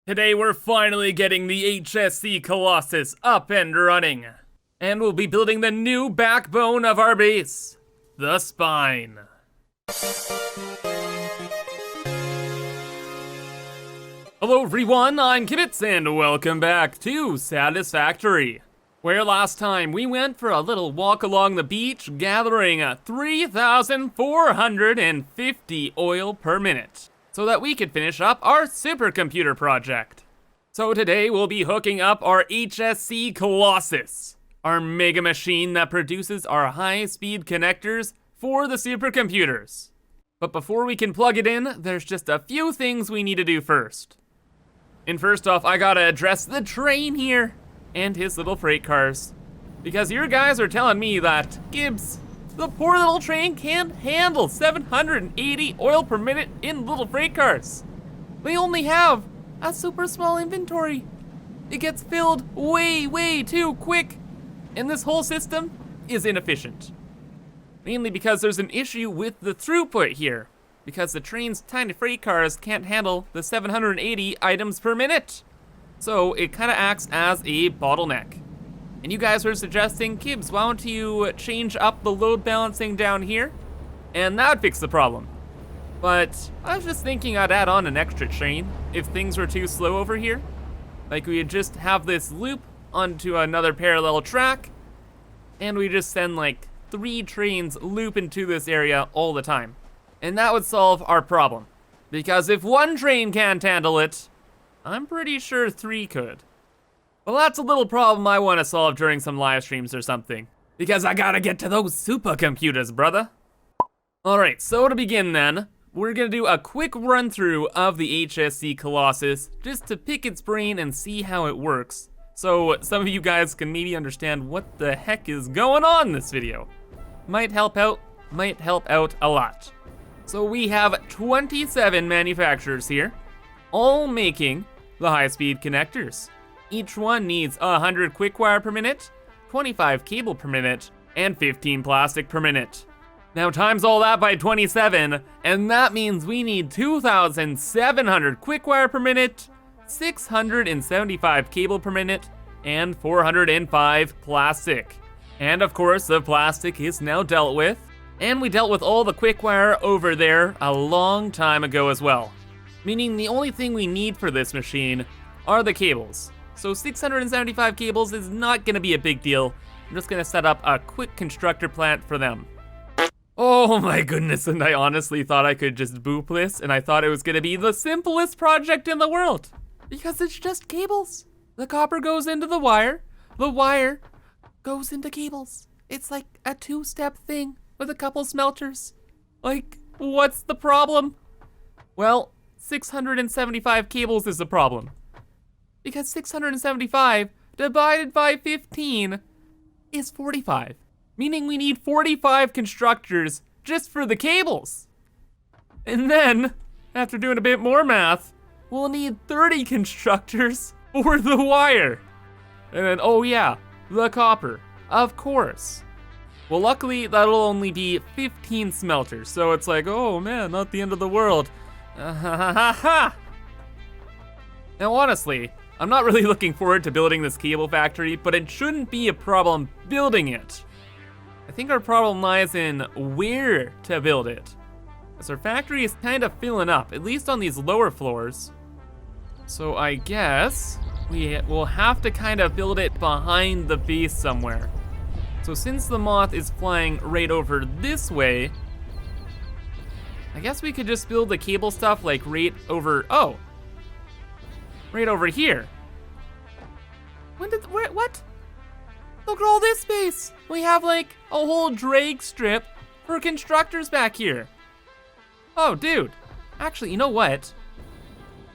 Today we're finally getting the HSC Colossus up and running. And we'll be building the new backbone of our base, the spine. Hello everyone, I'm Kibitz and welcome back to Satisfactory, where last time we went for a little walk along the beach gathering 3,450 oil per minute so that we could finish up our supercomputer project. So today we'll be hooking up our HSC Colossus, our mega machine that produces our high-speed connectors for the supercomputers. But before we can plug it in, there's just a few things we need to do first. And first off, I gotta address the train here and his little freight cars. Because your guys are telling me that Gibbs, the poor little train, can't handle 780 oil per minute in little freight cars. They only have a super small inventory. It gets filled way too quick. And this whole system is inefficient. Mainly because there's an issue with the throughput here, because the train's tiny freight cars can't handle the 780 items per minute. So it kind of acts as a bottleneck. And you guys were suggesting, Kibs, why don't you change up the load balancing down here? And that would fix the problem. But I was just thinking I'd add on an extra train if things were too slow over here. Like we would just have this loop onto another parallel track, and we just send like 3 trains loop into this area all the time. And that would solve our problem. Because if 1 train can't handle it, I'm pretty sure 3 could. Well, that's a little problem I want to solve during some live streams or something. Because I gotta get to those supercomputers, brother. Alright, so to begin then, we're gonna do a quick run through of the HSC Colossus, just to pick its brain and see how it works. So some of you guys can maybe understand what the heck is going on in this video. Might help out a lot. So we have 27 manufacturers here, all making the high-speed connectors. Each one needs 100 quick wire per minute, 25 cable per minute, and 15 plastic per minute. Now times all that by 27, and that means we need 2,700 quick wire per minute, 675 cable per minute, and 405 plastic. And of course, the plastic is now dealt with, and we dealt with all the quick wire over there a long time ago as well. Meaning the only thing we need for this machine are the cables. So 675 cables is not gonna be a big deal. I'm just gonna set up a quick constructor plant for them. Oh my goodness, and I honestly thought I could just boop this, and I thought it was gonna be the simplest project in the world. Because it's just cables. The copper goes into the wire goes into cables. It's like a 2-step thing with a couple smelters. Like, what's the problem? Well, 675 cables is the problem. Because 675 divided by 15 is 45. Meaning we need 45 constructors just for the cables. And then, after doing a bit more math, we'll need 30 constructors for the wire. And then, oh yeah, the copper, of course. Well, luckily, that'll only be 15 smelters, so it's like, oh man, not the end of the world. Now honestly, I'm not really looking forward to building this cable factory, but it shouldn't be a problem building it. I think our problem lies in where to build it. As our factory is kind of filling up, at least on these lower floors. So I guess we will have to kind of build it behind the base somewhere. So since the moth is flying right over this way, I guess we could just build the cable stuff like right over, right over here. What? Look at all this space. We have like a whole drag strip for constructors back here. Oh, dude. Actually, you know what?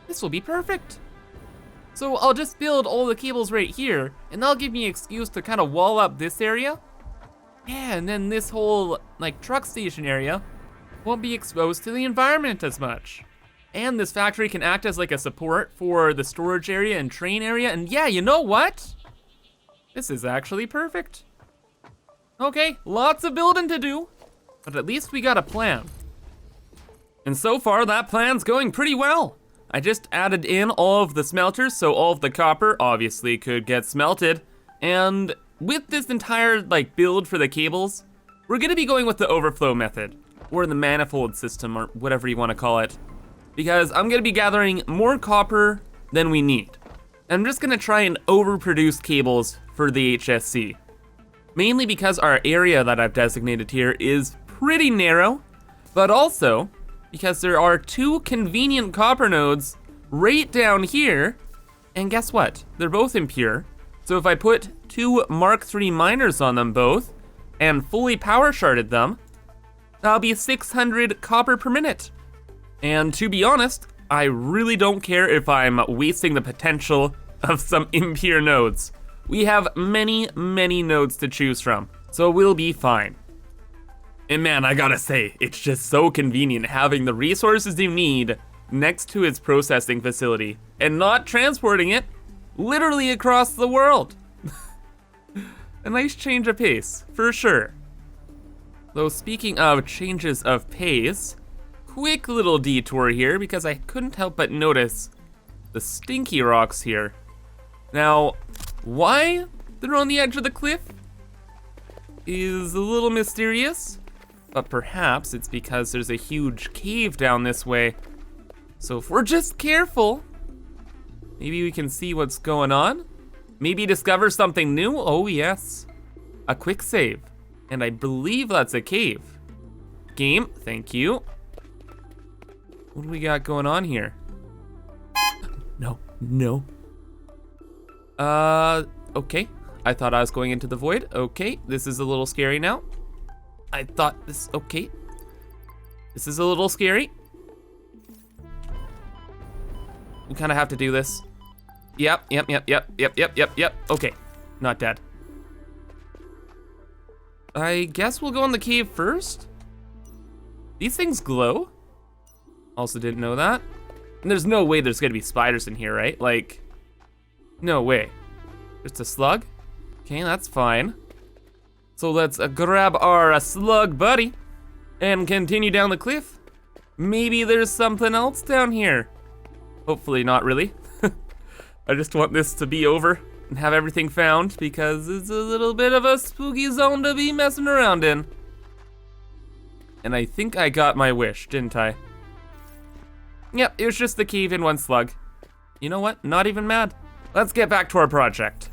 This will be perfect. So I'll just build all the cables right here, and that'll give me an excuse to kind of wall up this area. Yeah, and then this whole like truck station area won't be exposed to the environment as much. And this factory can act as like a support for the storage area and train area, and yeah, you know what? This is actually perfect. Okay, lots of building to do, but at least we got a plan. And so far, that plan's going pretty well. I just added in all of the smelters, so all of the copper obviously could get smelted. And with this entire build for the cables, we're gonna be going with the overflow method, or the manifold system, or whatever you wanna call it. Because I'm gonna be gathering more copper than we need. And I'm just gonna try and overproduce cables for the HSC. Mainly because our area that I've designated here is pretty narrow, but also because there are 2 convenient copper nodes right down here, and guess what? They're both impure. So if I put 2 Mark III miners on them both, and fully power sharded them, that'll be 600 copper per minute. And to be honest, I really don't care if I'm wasting the potential of some impure nodes. We have many, many nodes to choose from, so we'll be fine. And man, I gotta say, it's just so convenient having the resources you need next to its processing facility and not transporting it literally across the world. A nice change of pace, for sure. Though speaking of changes of pace, quick little detour here because I couldn't help but notice the stinky rocks here. Now, why they're on the edge of the cliff is a little mysterious, but perhaps it's because there's a huge cave down this way. So if we're just careful, maybe we can see what's going on. Maybe discover something new. Oh yes, a quick save. And I believe that's a cave. Game, thank you. What do we got going on here? No. Okay. I thought I was going into the void. Okay, this is a little scary now. I thought this, okay. This is a little scary. We kind of have to do this. Yep. Okay, not dead. I guess we'll go in the cave first. These things glow. Also didn't know that. And there's no way there's gonna be spiders in here, right? No way. Just a slug? Okay, that's fine. So let's grab our slug buddy and continue down the cliff. Maybe there's something else down here. Hopefully not really. I just want this to be over and have everything found because it's a little bit of a spooky zone to be messing around in. And I think I got my wish, didn't I? Yep, it was just the cave in one slug. You know what? Not even mad. Let's get back to our project.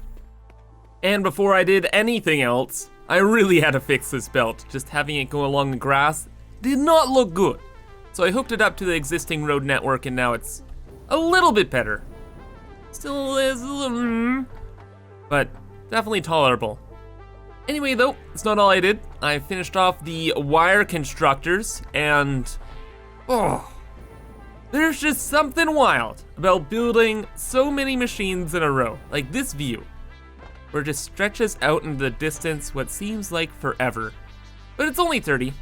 And before I did anything else, I really had to fix this belt. Just having it go along the grass did not look good. So I hooked it up to the existing road network and now it's a little bit better. Still is a little, but definitely tolerable. Anyway though, it's not all I did. I finished off the wire constructors and, there's just something wild about building so many machines in a row, like this view, where it just stretches out into the distance what seems like forever. But it's only 30.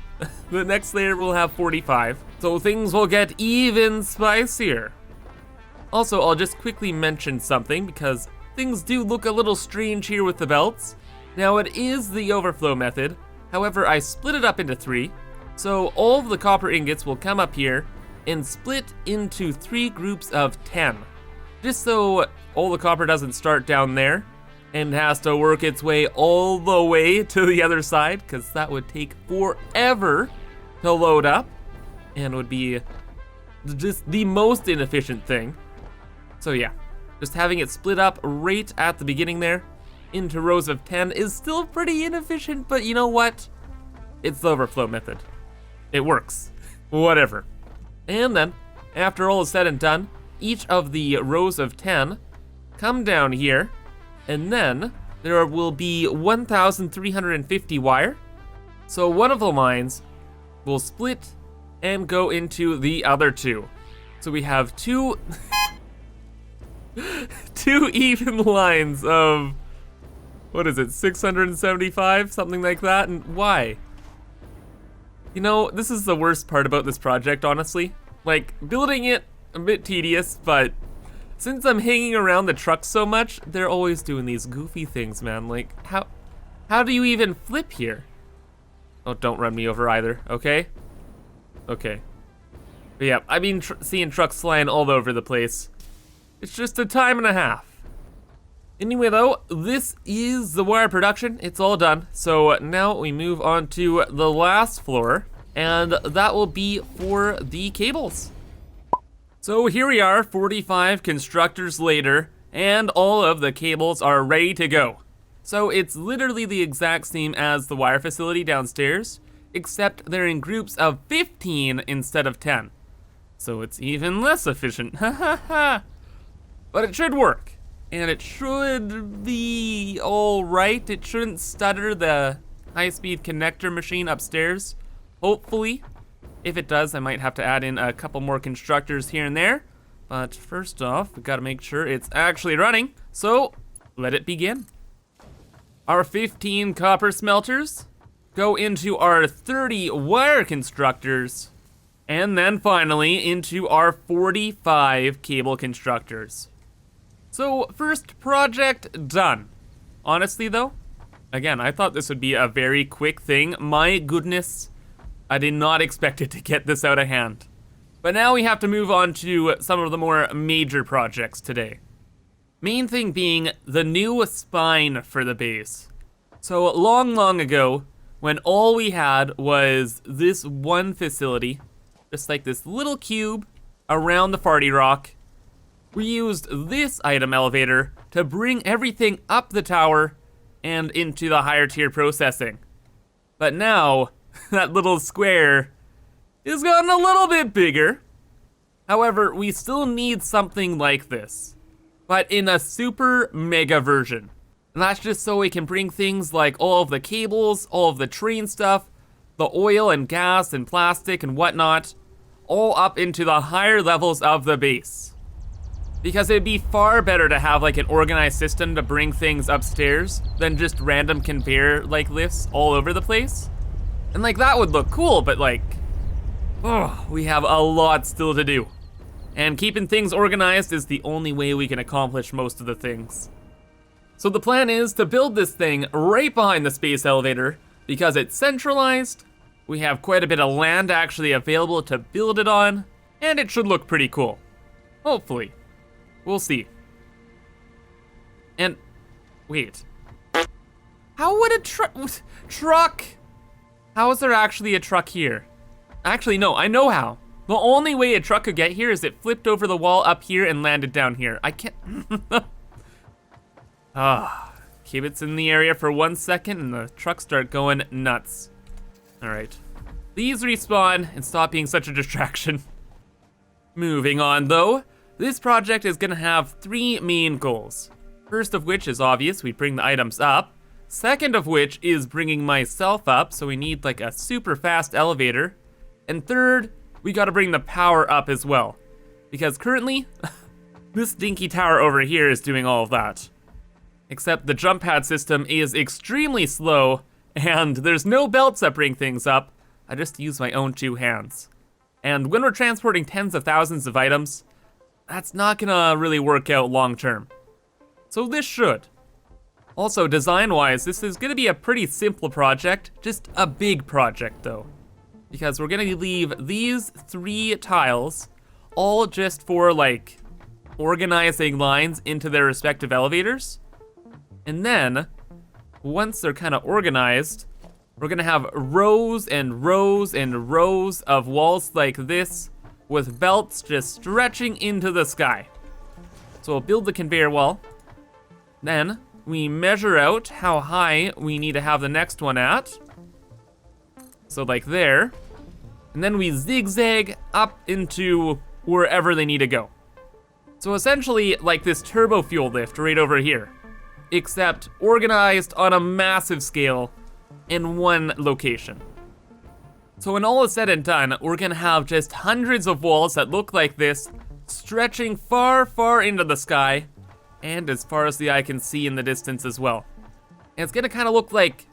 The next layer will have 45, so things will get even spicier. Also, I'll just quickly mention something because things do look a little strange here with the belts. Now it is the overflow method, however I split it up into 3, so all of the copper ingots will come up here and split into 3 groups of 10. Just so all the copper doesn't start down there and has to work its way all the way to the other side, because that would take forever to load up and would be just the most inefficient thing. So yeah, just having it split up right at the beginning there into rows of 10 is still pretty inefficient, but you know what? It's the overflow method. It works. Whatever. And then, after all is said and done, each of the rows of 10 come down here, and then there will be 1,350 wire. So one of the lines will split and go into the other 2. So we have 2 even lines of, what is it, 675, something like that, and why? You know, this is the worst part about this project, honestly. Like, building it, a bit tedious, but since I'm hanging around the truck so much, they're always doing these goofy things, man. Like, how do you even flip here? Oh, don't run me over either, okay? Okay. But yeah, I've been seeing trucks flying all over the place. It's just a time and a half. Anyway though, this is the wire production. It's all done. So now we move on to the last floor, and that will be for the cables. So here we are, 45 constructors later, and all of the cables are ready to go. So it's literally the exact same as the wire facility downstairs, except they're in groups of 15 instead of 10. So it's even less efficient, ha ha ha. But it should work, and it should be all right. It shouldn't stutter the high-speed connector machine upstairs, hopefully. If it does, I might have to add in a couple more constructors here and there. But first off, we've got to make sure it's actually running, so let it begin. Our 15 copper smelters go into our 30 wire constructors, and then finally into our 45 cable constructors. So first project done. Honestly though, again, I thought this would be a very quick thing. My goodness, I did not expect it to get this out of hand. But now we have to move on to some of the more major projects today. Main thing being the new spine for the base. So long ago, when all we had was this one facility, just like this little cube around the farty rock, we used this item elevator to bring everything up the tower and into the higher tier processing. But now, that little square has gotten a little bit bigger. However, we still need something like this, but in a super mega version. And that's just so we can bring things like all of the cables, all of the train stuff, the oil and gas and plastic and whatnot, all up into the higher levels of the base. Because it'd be far better to have like an organized system to bring things upstairs than just random conveyor like lifts all over the place. And like that would look cool, but like, oh, we have a lot still to do. And keeping things organized is the only way we can accomplish most of the things. So the plan is to build this thing right behind the space elevator because it's centralized, we have quite a bit of land actually available to build it on, and it should look pretty cool. Hopefully. We'll see. And, wait. How would a truck? How is there actually a truck here? Actually, no, I know how. The only way a truck could get here is it flipped over the wall up here and landed down here. I can't. Kibitz in the area for 1 second and the trucks start going nuts. All right, please respawn and stop being such a distraction. Moving on though, this project is gonna have 3 main goals. First of which is obvious, we bring the items up. Second of which is bringing myself up, so we need like a super fast elevator. And third, we gotta bring the power up as well. Because currently, this dinky tower over here is doing all of that. Except the jump pad system is extremely slow, and there's no belts that bring things up. I just use my own 2 hands. And when we're transporting tens of thousands of items, that's not gonna really work out long term. So this should. Also, design-wise, this is gonna be a pretty simple project, just a big project though. Because we're gonna leave these 3 tiles all just for like organizing lines into their respective elevators. And then, once they're kind of organized, we're gonna have rows and rows and rows of walls like this with belts just stretching into the sky. So we'll build the conveyor wall. Then we measure out how high we need to have the next one at. So like there. And then we zigzag up into wherever they need to go. So essentially like this turbo fuel lift right over here, except organized on a massive scale in one location. So when all is said and done, we're gonna have just hundreds of walls that look like this, stretching far, far into the sky, and as far as the eye can see in the distance as well. And it's gonna kind of look like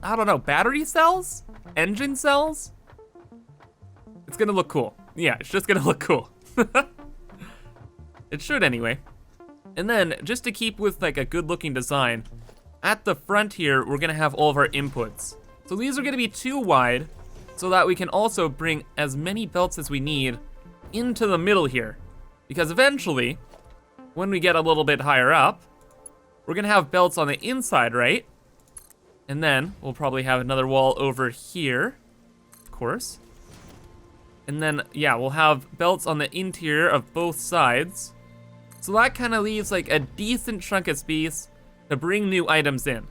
battery cells? Engine cells? It's gonna look cool. Yeah, it's just gonna look cool. It should anyway. And then, just to keep with like a good looking design, at the front here, we're gonna have all of our inputs. So these are gonna be 2 wide, so that we can also bring as many belts as we need into the middle here. Because eventually, when we get a little bit higher up, we're gonna have belts on the inside, right? And then we'll probably have another wall over here, of course. And then, yeah, we'll have belts on the interior of both sides. So that kind of leaves like a decent chunk of space to bring new items in.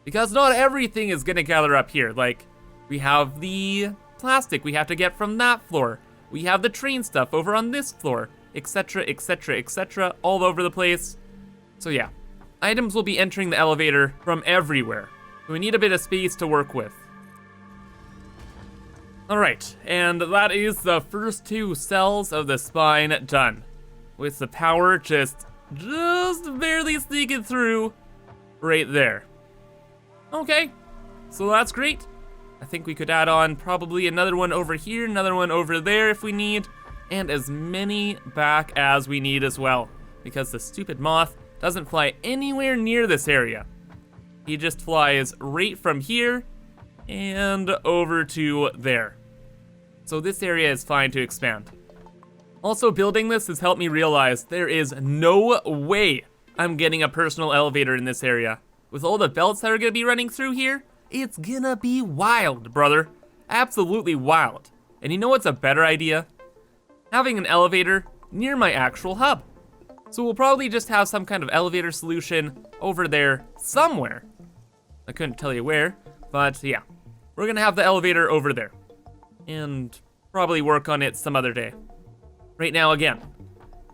Because not everything is gonna gather up here. Like, we have the plastic we have to get from that floor. We have the train stuff over on this floor, etc, etc, etc, all over the place. So yeah, items will be entering the elevator from everywhere. So we need a bit of space to work with. All right, and that is the first 2 cells of the spine done. With the power just barely sneaking through right there. Okay, so that's great. I think we could add on probably another one over here, another one over there if we need, and as many back as we need as well, because the stupid moth doesn't fly anywhere near this area. He just flies right from here and over to there. So this area is fine to expand. Also, building this has helped me realize there is no way I'm getting a personal elevator in this area. With all the belts that are gonna be running through here, it's gonna be wild, brother. Absolutely wild. And you know what's a better idea? Having an elevator near my actual hub. So we'll probably just have some kind of elevator solution over there somewhere. I couldn't tell you where, but yeah. We're gonna have the elevator over there. And probably work on it some other day. Right now, again,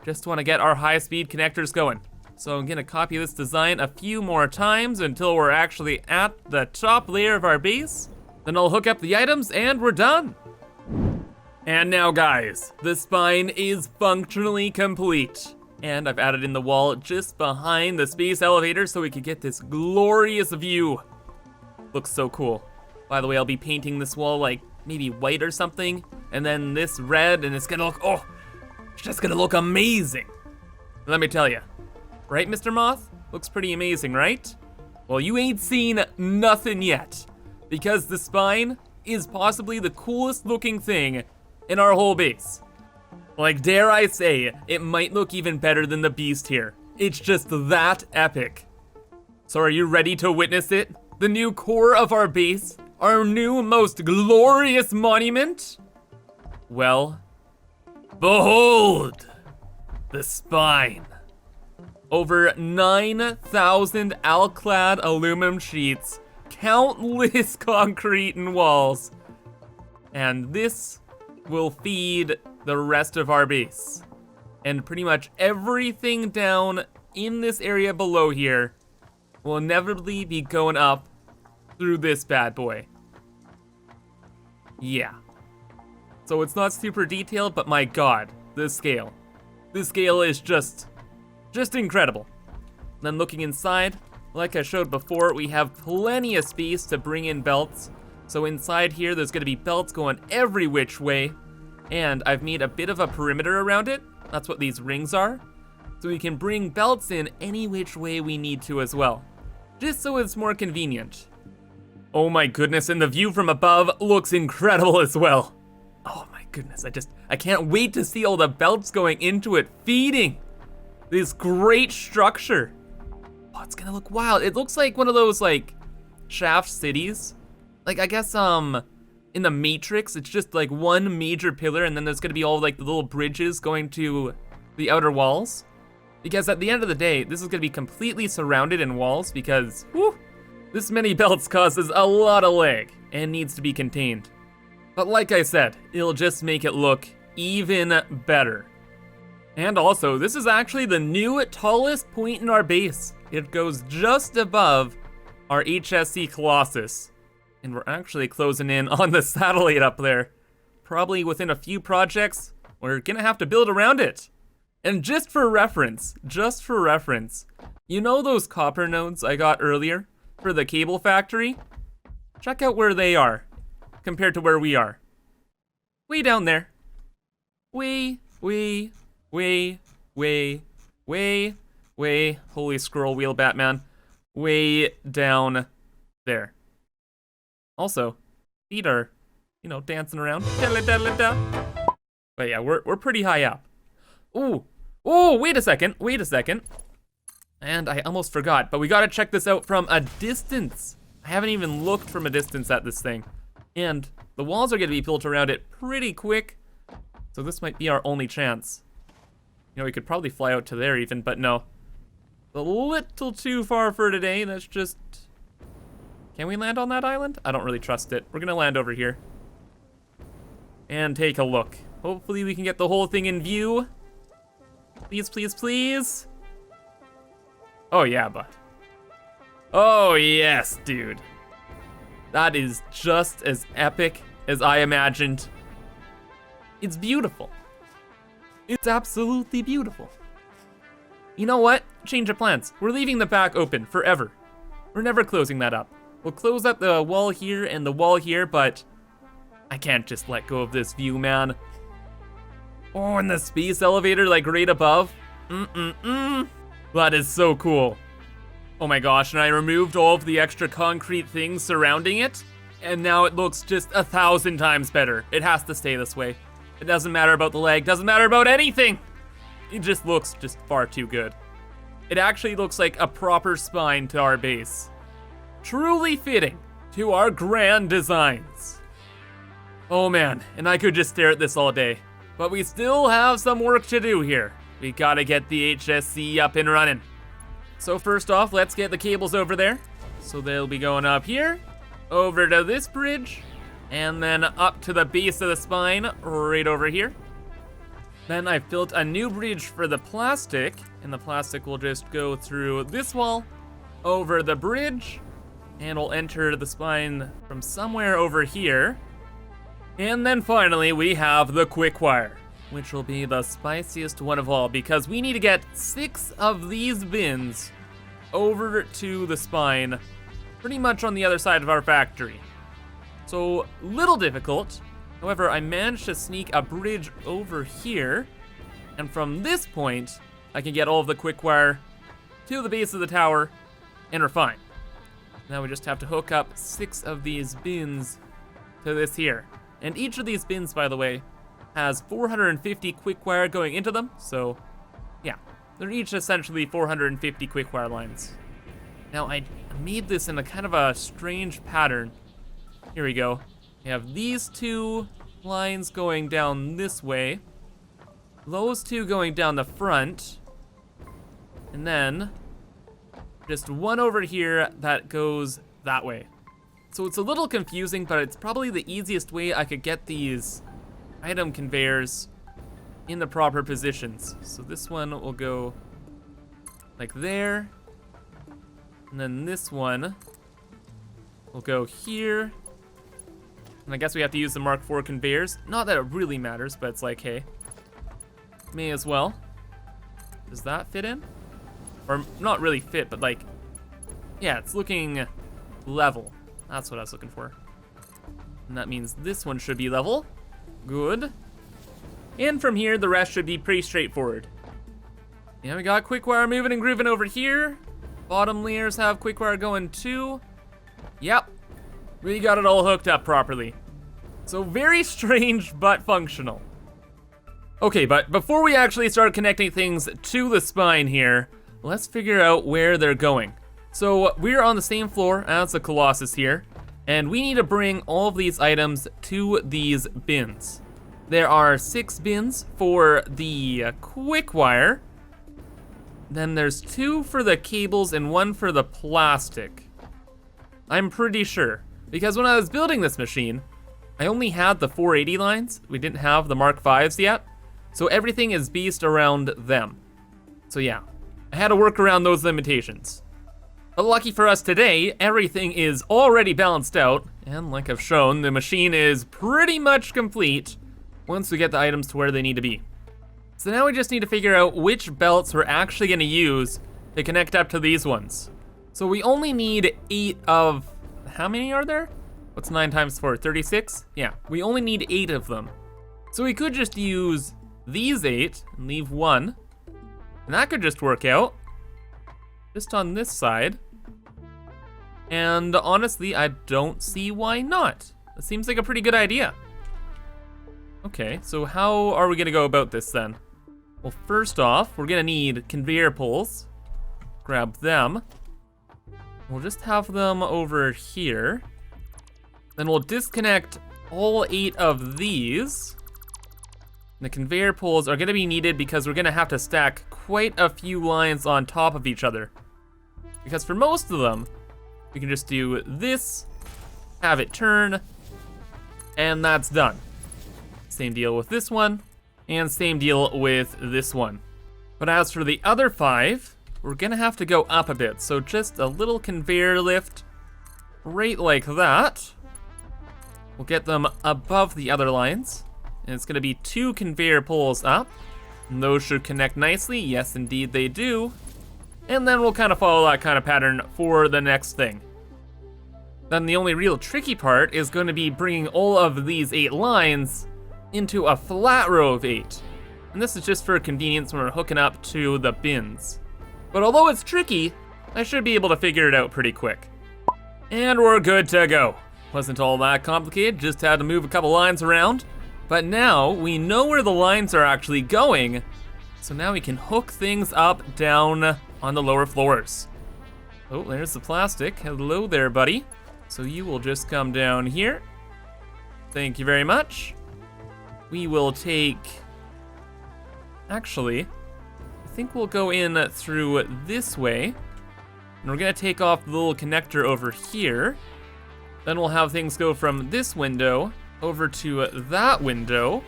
just wanna get our high-speed connectors going. So I'm gonna copy this design a few more times until we're actually at the top layer of our base. Then I'll hook up the items and we're done. And now guys, the spine is functionally complete. And I've added in the wall just behind the space elevator so we could get this glorious view. Looks so cool. By the way, I'll be painting this wall like maybe white or something, and then this red, and it's gonna look, oh, it's just gonna look amazing. Let me tell you, right, Mr. Moth? Looks pretty amazing, right? Well, you ain't seen nothing yet, because the spine is possibly the coolest looking thing in our whole base. Like, dare I say, it might look even better than the beast here. It's just that epic. So are you ready to witness it? The new core of our base? Our new most glorious monument? Well, behold, the spine. Over 9,000 alclad aluminum sheets, countless concrete and walls, and this will feed the rest of our base. And pretty much everything down in this area below here will inevitably be going up through this bad boy. Yeah. So it's not super detailed, but my god, the scale. This scale is just incredible. Then looking inside, like I showed before, we have plenty of space to bring in belts. So inside here, there's gonna be belts going every which way. And I've made a bit of a perimeter around it. That's what these rings are. So we can bring belts in any which way we need to as well. Just so it's more convenient. Oh my goodness, and the view from above looks incredible as well. Oh my goodness, I can't wait to see all the belts going into it, feeding this great structure. Oh, it's gonna look wild. It looks like one of those like shaft cities. Like I guess in the Matrix, it's just like one major pillar and then there's gonna be all like the little bridges going to the outer walls. Because at the end of the day, this is gonna be completely surrounded in walls because, whew, this many belts causes a lot of lag and needs to be contained. But like I said, it'll just make it look even better. And also, this is actually the new tallest point in our base. It goes just above our HSC Colossus. And we're actually closing in on the satellite up there. Probably within a few projects, we're gonna have to build around it. And just for reference, you know those copper nodes I got earlier for the cable factory? Check out where they are compared to where we are. Way down there. Way, holy scroll wheel Batman. Way down there. Also, feet are you know, dancing around. Da-da-da-da-da. But yeah, we're pretty high up. Ooh, wait a second. And I almost forgot, but we gotta check this out from a distance. I haven't even looked from a distance at this thing. And the walls are gonna be built around it pretty quick. So this might be our only chance. You know, we could probably fly out to there even, but no. A little too far for today. That's just... Can we land on that island? I don't really trust it. We're gonna land over here. And take a look. Hopefully we can get the whole thing in view. Please, please, please. Oh yeah, bud. Oh yes, dude. That is just as epic as I imagined. It's beautiful. It's absolutely beautiful. You know what? Change of plans. We're leaving the back open forever. We're never closing that up. We'll close up the wall here and the wall here, but I can't just let go of this view, man. Oh, and the space elevator like right above. That is so cool. Oh my gosh, and I removed all of the extra concrete things surrounding it, and now it looks just 1,000 times better. It has to stay this way. It doesn't matter about the lag, doesn't matter about anything. It just looks just far too good. It actually looks like a proper spine to our base. Truly fitting to our grand designs. Oh man, and I could just stare at this all day. But we still have some work to do here. We gotta get the HSC up and running. So first off, let's get the cables over there. So they'll be going up here, over to this bridge, and then up to the base of the spine, right over here. Then I've built a new bridge for the plastic, and the plastic will just go through this wall, over the bridge, and we'll enter the spine from somewhere over here. And then finally, we have the quick wire, which will be the spiciest one of all, because we need to get 6 of these bins over to the spine, pretty much on the other side of our factory. So, little difficult. However, I managed to sneak a bridge over here, and from this point, I can get all of the quick wire to the base of the tower, and we're fine. Now we just have to hook up 6 of these bins to this here. And each of these bins, by the way, has 450 quick wire going into them, so yeah, they're each essentially 450 quick wire lines. Now I made this in a kind of a strange pattern. Here we go. We have these 2 lines going down this way, those 2 going down the front, and then just one over here that goes that way. So it's a little confusing, but it's probably the easiest way I could get these item conveyors in the proper positions. So this one will go like there, and then this one will go here. And I guess we have to use the Mark IV conveyors. Not that it really matters, but it's like, hey, may as well. Does that fit in? Or not really fit, but like, yeah, it's looking level. That's what I was looking for. And that means this one should be level. Good. And from here, the rest should be pretty straightforward. Yeah, we got quick wire moving and grooving over here. Bottom layers have quick wire going too. Yep. We got it all hooked up properly. So very strange, but functional. Okay, but before we actually start connecting things to the spine here, let's figure out where they're going. So we're on the same floor as the Colossus here, and we need to bring all of these items to these bins. There are 6 bins for the quick wire. Then there's 2 for the cables and 1 for the plastic. I'm pretty sure, because when I was building this machine, I only had the 480 lines. We didn't have the Mark Vs yet, so everything is based around them. So yeah, I had to work around those limitations. But lucky for us today, everything is already balanced out, and like I've shown, the machine is pretty much complete once we get the items to where they need to be. So now we just need to figure out which belts we're actually gonna use to connect up to these ones. So we only need 8 of, how many are there? What's 9 times 4, 36? Yeah, we only need 8 of them. So we could just use these 8 and leave 1, and that could just work out. Just on this side. And honestly, I don't see why not. That seems like a pretty good idea. Okay, so how are we gonna go about this then? Well, first off, we're gonna need conveyor poles. Grab them. We'll just have them over here. Then we'll disconnect all 8 of these. The conveyor poles are gonna be needed because we're gonna have to stack quite a few lines on top of each other. Because for most of them, we can just do this, have it turn, and that's done. Same deal with this one, and same deal with this one. But as for the other 5, we're gonna have to go up a bit. So just a little conveyor lift, right like that. We'll get them above the other lines. And it's gonna be 2 conveyor poles up. And those should connect nicely. Yes, indeed they do. And then we'll kind of follow that kind of pattern for the next thing. Then the only real tricky part is going to be bringing all of these 8 lines into a flat row of 8. And this is just for convenience when we're hooking up to the bins. But although it's tricky, I should be able to figure it out pretty quick. And we're good to go. Wasn't all that complicated, just had to move a couple lines around. But now we know where the lines are actually going, so now we can hook things up down on the lower floors. Oh, there's the plastic. Hello there, buddy. So you will just come down here. Thank you very much. We will take... Actually, I think we'll go in through this way. And we're gonna take off the little connector over here. Then we'll have things go from this window over to that window.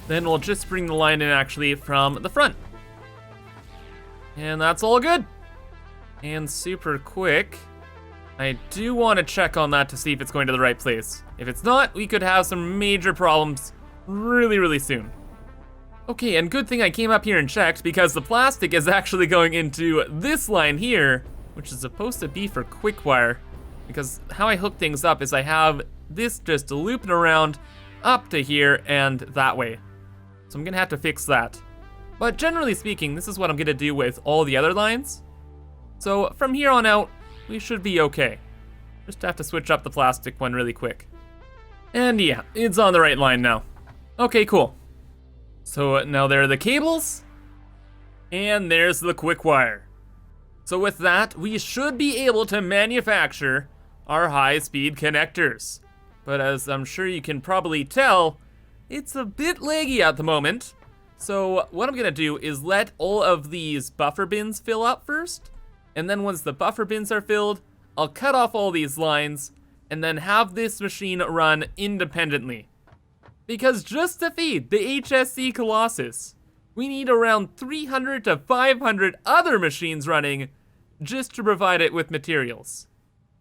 Then we'll just bring the line in actually from the front. And that's all good. And super quick, I do want to check on that to see if it's going to the right place. If it's not, we could have some major problems really, really soon. Okay, and good thing I came up here and checked because the plastic is actually going into this line here, which is supposed to be for quick wire. Because how I hook things up is I have this just looping around up to here and that way. So I'm gonna have to fix that. But generally speaking, this is what I'm gonna do with all the other lines. So from here on out, we should be okay. Just have to switch up the plastic one really quick. And yeah, it's on the right line now. Okay, cool. So now there are the cables, and there's the quick wire. So with that, we should be able to manufacture our high-speed connectors. But as I'm sure you can probably tell, it's a bit laggy at the moment. So what I'm gonna do is let all of these buffer bins fill up first. And then once the buffer bins are filled, I'll cut off all these lines and then have this machine run independently. Because just to feed the HSC Colossus, we need around 300 to 500 other machines running just to provide it with materials.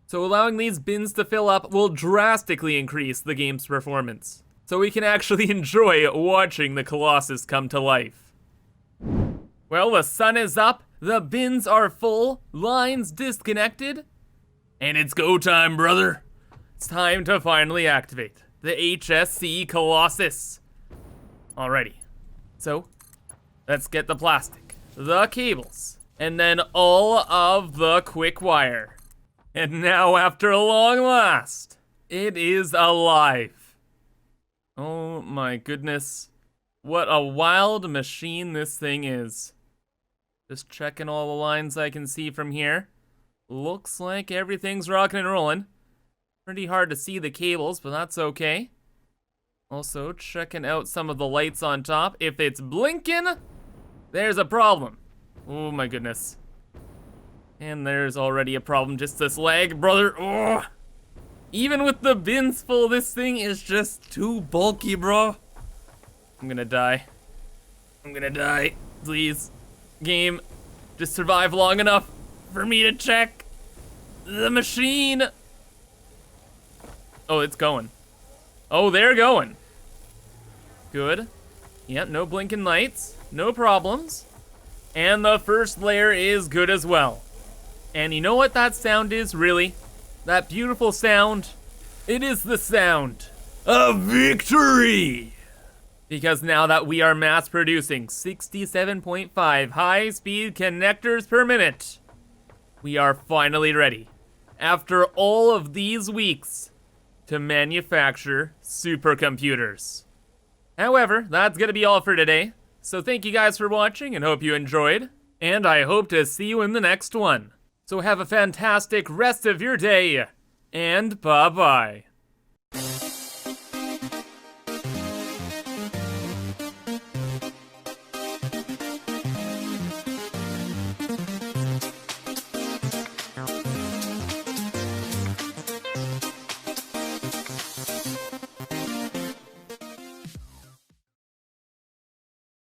So allowing these bins to fill up will drastically increase the game's performance. So we can actually enjoy watching the Colossus come to life. Well, the sun is up, the bins are full, lines disconnected, and it's go time, brother. It's time to finally activate the HSC Colossus. Alrighty, so let's get the plastic, the cables, and then all of the quick wire. And now, after long last, it is alive. Oh my goodness. What a wild machine this thing is. Just checking all the lines I can see from here. Looks like everything's rocking and rolling. Pretty hard to see the cables, but that's okay. Also, checking out some of the lights on top. If it's blinking, there's a problem. Oh my goodness. And there's already a problem, just this lag, brother. Oh. Even with the bins full, this thing is just too bulky, bro. I'm gonna die. I'm gonna die. Please, game, just survive long enough for me to check the machine. Oh, it's going. Oh, they're going. Good. Yep, no blinking lights, no problems. And the first layer is good as well. And you know what that sound is, really? That beautiful sound? It is the sound of victory! Because now that we are mass producing 67.5 high-speed connectors per minute, we are finally ready. After all of these weeks, to manufacture supercomputers. However, that's gonna be all for today. So thank you guys for watching and hope you enjoyed. And I hope to see you in the next one. So have a fantastic rest of your day. And bye-bye.